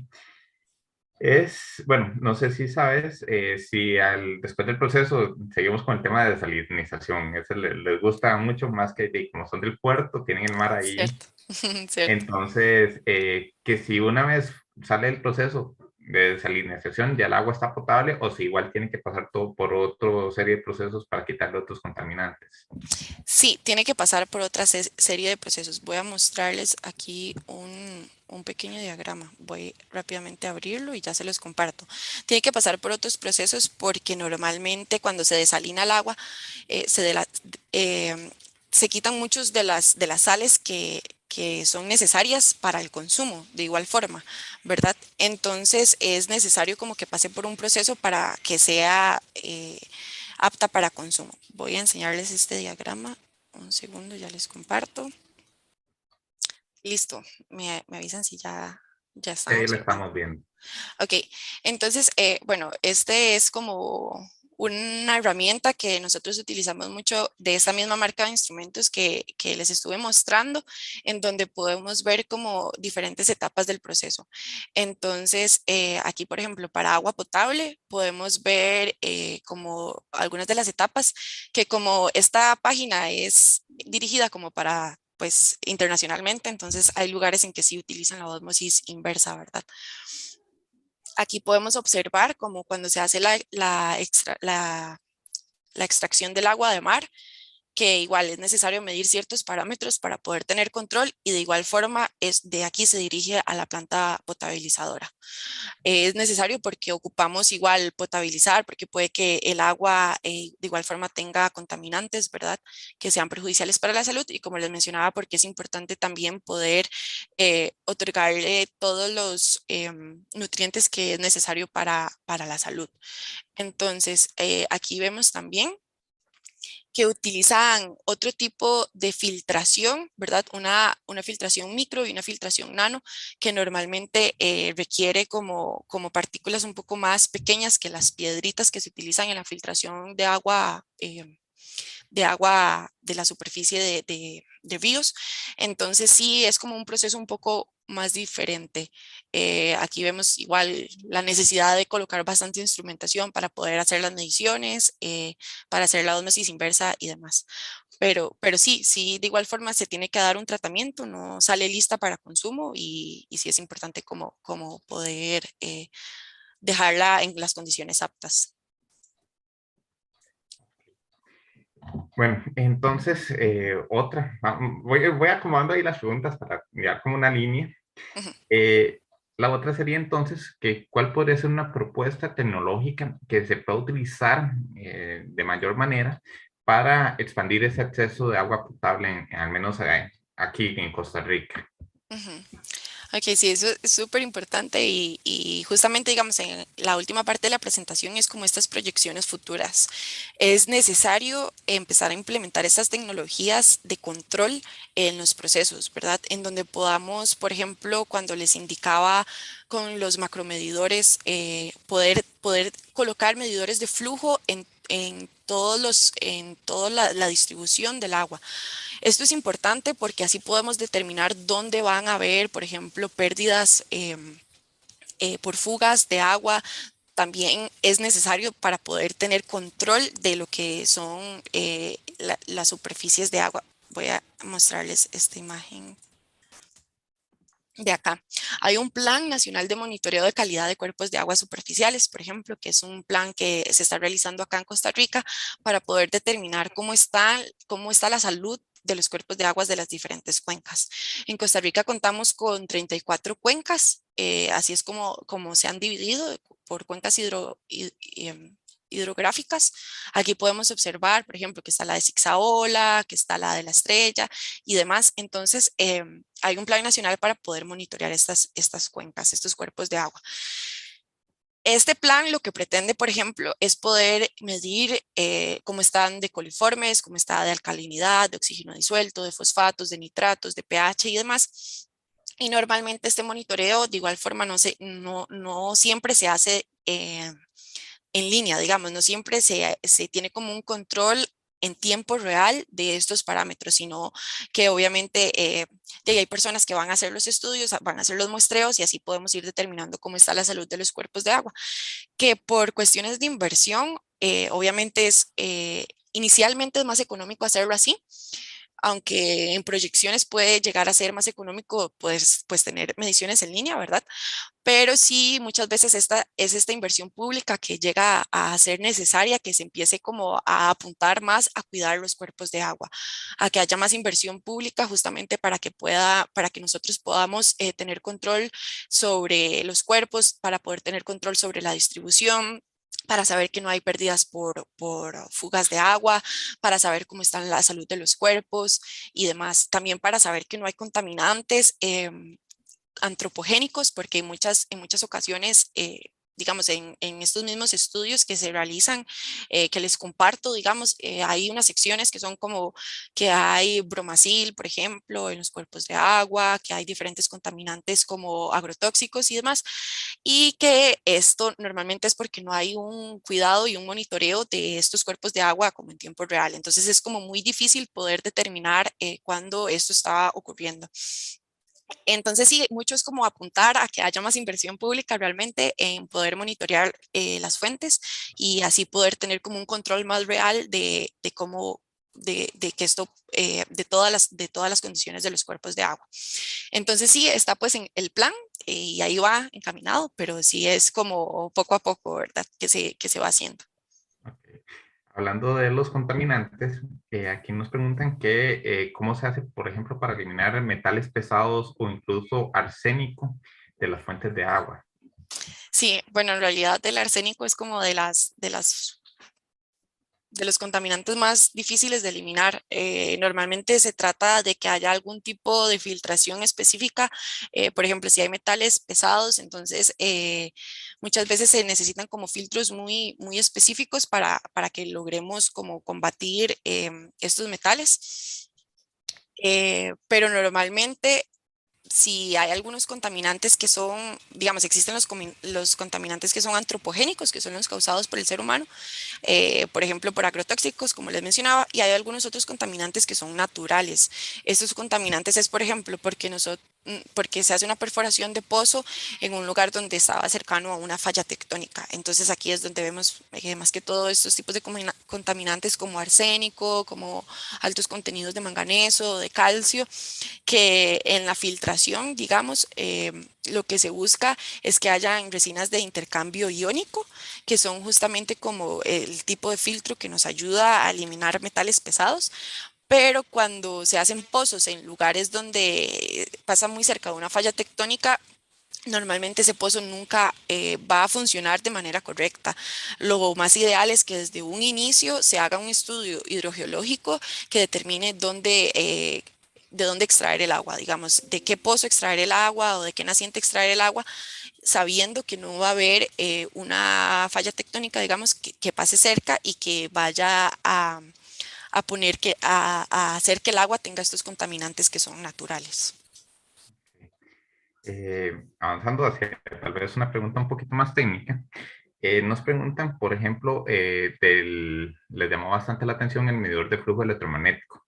es, bueno, no sé si sabes, si después del proceso seguimos con el tema de desalinización. Ese les gusta mucho más como son del puerto, tienen el mar ahí. Cierto, cierto. Entonces, que si una vez sale el proceso de desalinización, ya el agua está potable o si igual tiene que pasar todo por otra serie de procesos para quitarle otros contaminantes. Sí, tiene que pasar por otra serie de procesos. Voy a mostrarles aquí un pequeño diagrama. Voy rápidamente a abrirlo y ya se los comparto. Tiene que pasar por otros procesos porque normalmente cuando se desalina el agua, eh, se, de la- eh, se quitan muchos de las sales que son necesarias para el consumo, de igual forma, ¿verdad? Entonces es necesario como que pase por un proceso para que sea apta para consumo. Voy a enseñarles este diagrama. Un segundo, ya les comparto. Listo, me avisan si ya están Ahí lo observando. estamos viendo. Ok, entonces, bueno, este es como una herramienta que nosotros utilizamos mucho de esta misma marca de instrumentos que les estuve mostrando, en donde podemos ver como diferentes etapas del proceso. Entonces, aquí, por ejemplo, para agua potable, podemos ver como algunas de las etapas que como esta página es dirigida como para pues internacionalmente, entonces hay lugares en que sí utilizan la ósmosis inversa, ¿verdad? Aquí podemos observar como cuando se hace la extracción del agua de mar, que igual es necesario medir ciertos parámetros para poder tener control y de igual forma de aquí se dirige a la planta potabilizadora. Es necesario porque ocupamos igual potabilizar, porque puede que el agua de igual forma tenga contaminantes, ¿verdad? Que sean perjudiciales para la salud y como les mencionaba, porque es importante también poder otorgarle todos los nutrientes que es necesario para la salud. Entonces, aquí vemos también que utilizan otro tipo de filtración, ¿verdad? Una filtración micro y una filtración nano, que normalmente requiere como partículas un poco más pequeñas que las piedritas que se utilizan en la filtración de agua de la superficie de ríos. Entonces sí, es como un proceso un poco más diferente. Aquí vemos igual la necesidad de colocar bastante instrumentación para poder hacer las mediciones, para hacer la osmosis inversa y demás. Pero sí, de igual forma se tiene que dar un tratamiento, no sale lista para consumo y sí es importante como poder dejarla en las condiciones aptas. Bueno, entonces, voy acomodando ahí las preguntas para mirar como una línea. Ujú. Eh, la otra sería entonces que cuál podría ser una propuesta tecnológica que se pueda utilizar de mayor manera para expandir ese acceso de agua potable, al menos aquí en Costa Rica. Ujú. Ok, sí, eso es súper importante y justamente, digamos, en la última parte de la presentación es como estas proyecciones futuras. Es necesario empezar a implementar estas tecnologías de control en los procesos, ¿verdad? En donde podamos, por ejemplo, cuando les indicaba con los macromedidores, poder colocar medidores de flujo en toda la distribución del agua. Esto es importante porque así podemos determinar dónde van a haber, por ejemplo, pérdidas por fugas de agua. También es necesario para poder tener control de lo que son las superficies de agua. Voy a mostrarles esta imagen de acá. Hay un Plan Nacional de Monitoreo de Calidad de Cuerpos de Aguas Superficiales, por ejemplo, que es un plan que se está realizando acá en Costa Rica para poder determinar cómo está la salud de los cuerpos de aguas de las diferentes cuencas. En Costa Rica contamos con 34 cuencas, así es como se han dividido por cuencas hidrográficas. Aquí podemos observar, por ejemplo, que está la de Zixaola, que está la de la Estrella y demás. Entonces, hay un plan nacional para poder monitorear estas cuencas, estos cuerpos de agua. Este plan lo que pretende, por ejemplo, es poder medir cómo están de coliformes, cómo está de alcalinidad, de oxígeno disuelto, de fosfatos, de nitratos, de pH y demás. Y normalmente este monitoreo de igual forma no siempre se hace en línea, digamos, no siempre se tiene como un control en tiempo real de estos parámetros, sino que obviamente hay personas que van a hacer los estudios, van a hacer los muestreos y así podemos ir determinando cómo está la salud de los cuerpos de agua, que por cuestiones de inversión, obviamente inicialmente es más económico hacerlo así, aunque en proyecciones puede llegar a ser más económico pues tener mediciones en línea, ¿verdad? Pero sí, muchas veces esta inversión pública que llega a ser necesaria, que se empiece como a apuntar más a cuidar los cuerpos de agua, a que haya más inversión pública justamente para que nosotros podamos tener control sobre los cuerpos, para poder tener control sobre la distribución, para saber que no hay pérdidas por fugas de agua, para saber cómo está la salud de los cuerpos y demás. También para saber que no hay contaminantes antropogénicos, porque en muchas ocasiones, digamos, en estos mismos estudios que se realizan, que les comparto, digamos, hay unas secciones que son como que hay bromacil, por ejemplo, en los cuerpos de agua, que hay diferentes contaminantes como agrotóxicos y demás, y que esto normalmente es porque no hay un cuidado y un monitoreo de estos cuerpos de agua como en tiempo real. Entonces es como muy difícil poder determinar cuándo esto está ocurriendo. Entonces, sí, mucho es como apuntar a que haya más inversión pública realmente en poder monitorear las fuentes y así poder tener como un control más real de cómo, de que esto, de todas las condiciones de los cuerpos de agua. Entonces, sí, está pues en el plan y ahí va encaminado, pero sí es como poco a poco, ¿verdad? Que se va haciendo. Ok. Hablando de los contaminantes, aquí nos preguntan cómo se hace, por ejemplo, para eliminar metales pesados o incluso arsénico de las fuentes de agua. Sí, bueno, en realidad el arsénico es como de los contaminantes más difíciles de eliminar. Normalmente se trata de que haya algún tipo de filtración específica. Por ejemplo, si hay metales pesados, entonces muchas veces se necesitan como filtros muy específicos para que logremos como combatir estos metales. Pero normalmente si hay algunos contaminantes que son, digamos, existen los contaminantes que son antropogénicos, que son los causados por el ser humano, por ejemplo, por agrotóxicos, como les mencionaba, y hay algunos otros contaminantes que son naturales. Estos contaminantes es, por ejemplo, porque se hace una perforación de pozo en un lugar donde estaba cercano a una falla tectónica. Entonces aquí es donde vemos más que todo estos tipos de contaminantes como arsénico, como altos contenidos de manganeso, de calcio, que en la filtración, digamos, lo que se busca es que hayan resinas de intercambio iónico, que son justamente como el tipo de filtro que nos ayuda a eliminar metales pesados. Pero cuando se hacen pozos en lugares donde pasa muy cerca de una falla tectónica, normalmente ese pozo nunca va a funcionar de manera correcta. Lo más ideal es que desde un inicio se haga un estudio hidrogeológico que determine de dónde extraer el agua, digamos, de qué pozo extraer el agua o de qué naciente extraer el agua, sabiendo que no va a haber una falla tectónica, digamos, que pase cerca y que vaya a a hacer que el agua tenga estos contaminantes que son naturales. Avanzando hacia tal vez una pregunta un poquito más técnica, Nos preguntan, por ejemplo, les llamó bastante la atención el medidor de flujo electromagnético.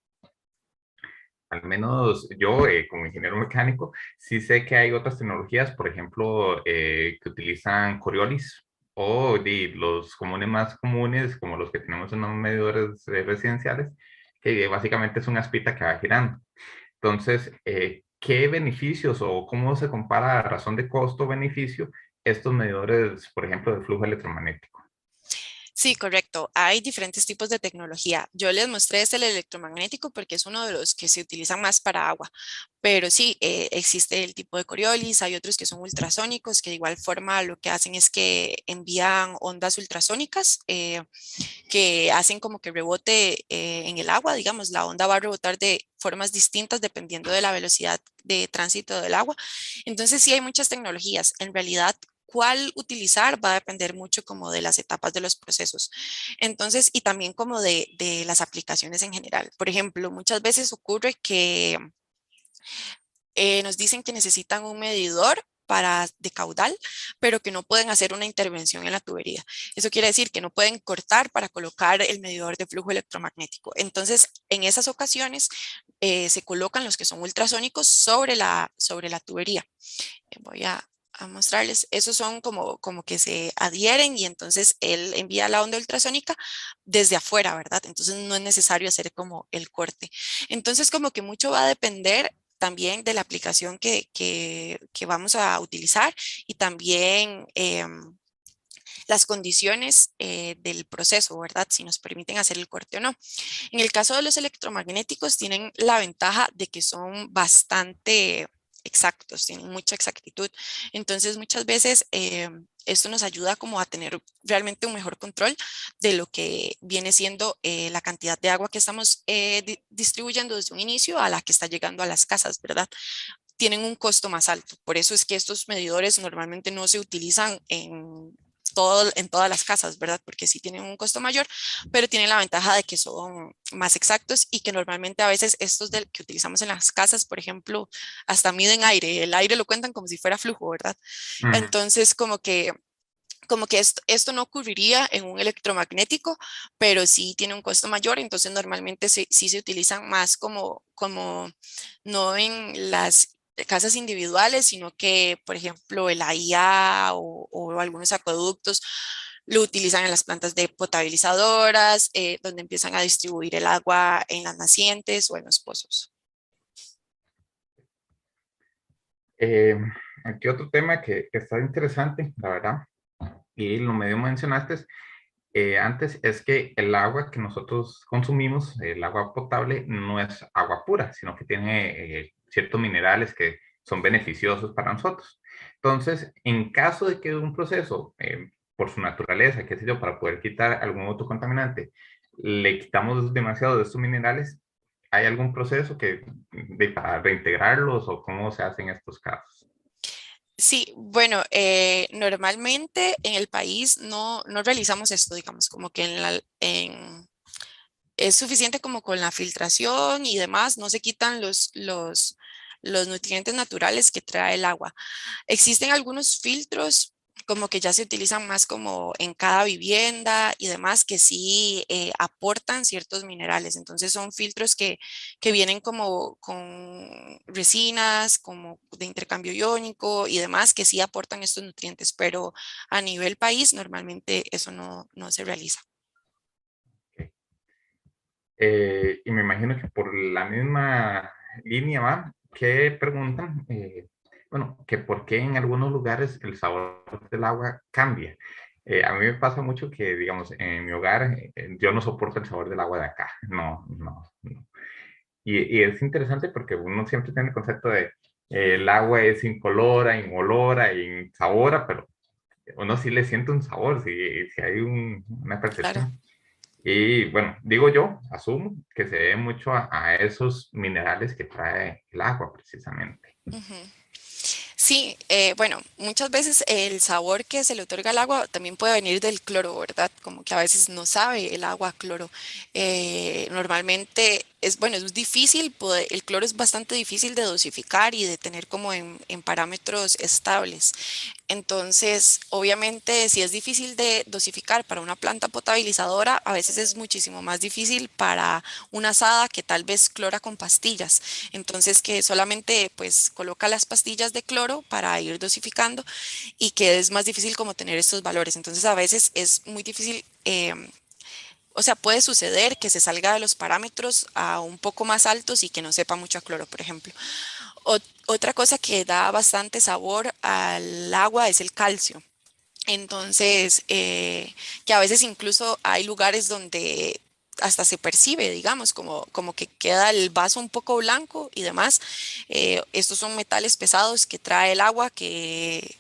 Al menos yo, como ingeniero mecánico, sí sé que hay otras tecnologías, por ejemplo, que utilizan Coriolis o los comunes más comunes, como los que tenemos en los medidores residenciales, que básicamente es una aspita que va girando. Entonces, ¿qué beneficios o cómo se compara a razón de costo-beneficio estos medidores, por ejemplo, de flujo electromagnético? Sí, correcto. Hay diferentes tipos de tecnología. Yo les mostré el electromagnético porque es uno de los que se utilizan más para agua, pero sí, existe el tipo de Coriolis, hay otros que son ultrasónicos, que de igual forma lo que hacen es que envían ondas ultrasónicas que hacen como que rebote en el agua, digamos, la onda va a rebotar de formas distintas dependiendo de la velocidad de tránsito del agua. Entonces sí hay muchas tecnologías. En realidad, cuál utilizar va a depender mucho como de las etapas de los procesos. Entonces, y también como de las aplicaciones en general. Por ejemplo, muchas veces ocurre que nos dicen que necesitan un medidor de caudal, pero que no pueden hacer una intervención en la tubería. Eso quiere decir que no pueden cortar para colocar el medidor de flujo electromagnético. Entonces, en esas ocasiones se colocan los que son ultrasónicos sobre la tubería. Voy a mostrarles. Esos son como que se adhieren y entonces él envía la onda ultrasónica desde afuera, ¿verdad? Entonces no es necesario hacer como el corte. Entonces como que mucho va a depender también de la aplicación que vamos a utilizar y también las condiciones del proceso, ¿verdad? Si nos permiten hacer el corte o no. En el caso de los electromagnéticos, tienen la ventaja de que son bastante exactos, tienen mucha exactitud. Entonces, muchas veces esto nos ayuda como a tener realmente un mejor control de lo que viene siendo la cantidad de agua que estamos distribuyendo desde un inicio a la que está llegando a las casas, ¿verdad? Tienen un costo más alto. Por eso es que estos medidores normalmente no se utilizan en todas las casas, ¿verdad? Porque sí tienen un costo mayor, pero tienen la ventaja de que son más exactos y que normalmente a veces estos que utilizamos en las casas, por ejemplo, hasta miden aire, el aire lo cuentan como si fuera flujo, ¿verdad? Mm. Entonces, como que esto no ocurriría en un electromagnético, pero sí tiene un costo mayor, entonces normalmente sí se utilizan más como no en las casas individuales, sino que, por ejemplo, el AIA o algunos acueductos lo utilizan en las plantas de potabilizadoras, donde empiezan a distribuir el agua en las nacientes o en los pozos. Eh, Aquí otro tema que está interesante, la verdad, y lo medio mencionaste antes, es que el agua que nosotros consumimos, el agua potable, no es agua pura, sino que tiene ciertos minerales que son beneficiosos para nosotros. Entonces, en caso de que un proceso, por su naturaleza, qué sé yo, para poder quitar algún otro contaminante, le quitamos demasiado de estos minerales, ¿hay algún proceso para reintegrarlos o cómo se hace en estos casos? Sí, bueno, normalmente en el país no realizamos esto, digamos, como que es suficiente como con la filtración y demás, no se quitan los nutrientes naturales que trae el agua. Existen algunos filtros como que ya se utilizan más como en cada vivienda y demás que sí aportan ciertos minerales. Entonces son filtros que vienen como con resinas, como de intercambio iónico y demás que sí aportan estos nutrientes, pero a nivel país normalmente eso no se realiza. Y me imagino que por la misma línea va, que preguntan, bueno, que por qué en algunos lugares el sabor del agua cambia. A mí me pasa mucho que, digamos, en mi hogar yo no soporto el sabor del agua de acá, no, no, no. Y es interesante porque uno siempre tiene el concepto de el agua es incolora, inolora, insabora, pero uno sí le siente un sabor, si hay una Claro. percepción. Y bueno, digo yo, asumo que se debe mucho a esos minerales que trae el agua precisamente. Ujú. Sí, bueno, muchas veces el sabor que se le otorga al agua también puede venir del cloro, ¿verdad? Como que a veces no sabe el agua a cloro. Normalmente bueno, es difícil, el cloro es bastante difícil de dosificar y de tener como en parámetros estables. Entonces, obviamente, si es difícil de dosificar para una planta potabilizadora, a veces es muchísimo más difícil para una asada que tal vez clora con pastillas. Entonces, que solamente pues coloca las pastillas de cloro para ir dosificando y que es más difícil como tener estos valores. Entonces, a veces es muy difícil. O sea, puede suceder que se salga de los parámetros a un poco más altos y que no sepa mucho a cloro, por ejemplo. Otra cosa que da bastante sabor al agua es el calcio. Entonces, que a veces incluso hay lugares donde hasta se percibe, digamos, como que queda el vaso un poco blanco y demás. Estos son metales pesados que trae el agua que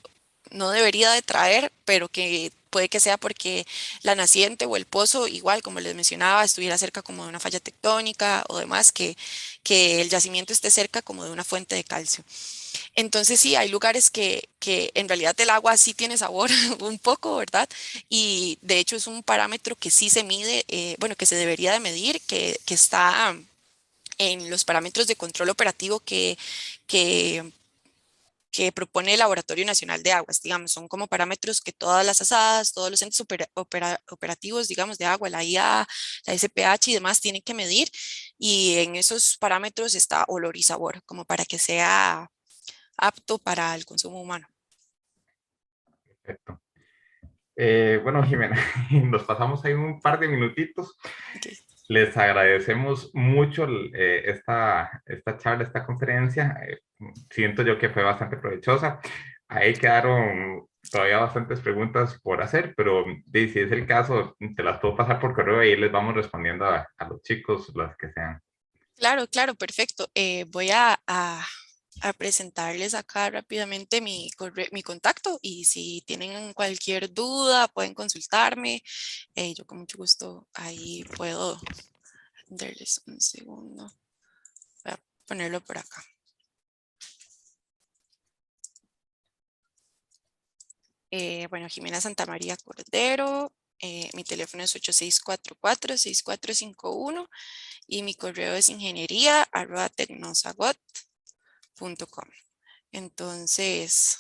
no debería de traer, pero que puede que sea porque la naciente o el pozo, igual como les mencionaba, estuviera cerca como de una falla tectónica o demás, que el yacimiento esté cerca como de una fuente de calcio. Entonces sí, hay lugares que en realidad el agua sí tiene sabor un poco, ¿verdad? Y de hecho es un parámetro que sí se mide, bueno, que se debería de medir, que está en los parámetros de control operativo que que propone el Laboratorio Nacional de Aguas, digamos, son como parámetros que todas las asadas, todos los entes operativos, digamos, de agua, la IA, la SPH y demás tienen que medir, y en esos parámetros está olor y sabor, como para que sea apto para el consumo humano. Perfecto. Bueno, Jimena, nos pasamos ahí un par de minutitos. Okay. Les agradecemos mucho esta charla, esta conferencia. Siento yo que fue bastante provechosa. Ahí quedaron todavía bastantes preguntas por hacer, pero si es el caso, te las puedo pasar por correo y ahí les vamos respondiendo a los chicos, las que sean. Claro, claro, perfecto. Voy a presentarles acá rápidamente mi contacto y si tienen cualquier duda pueden consultarme. Yo con mucho gusto ahí puedo darles un segundo. Voy a ponerlo por acá. Bueno, Jimena Santamaría Cordero. Mi teléfono es 8644-6451 y mi correo es ingeniería@tecnosagot.com. Entonces,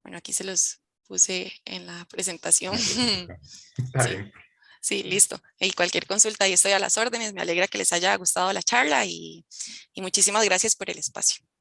bueno, aquí se los puse en la presentación. Está Sí, bien. sí, listo. Y cualquier consulta, ahí estoy a las órdenes. Me alegra que les haya gustado la charla y muchísimas gracias por el espacio.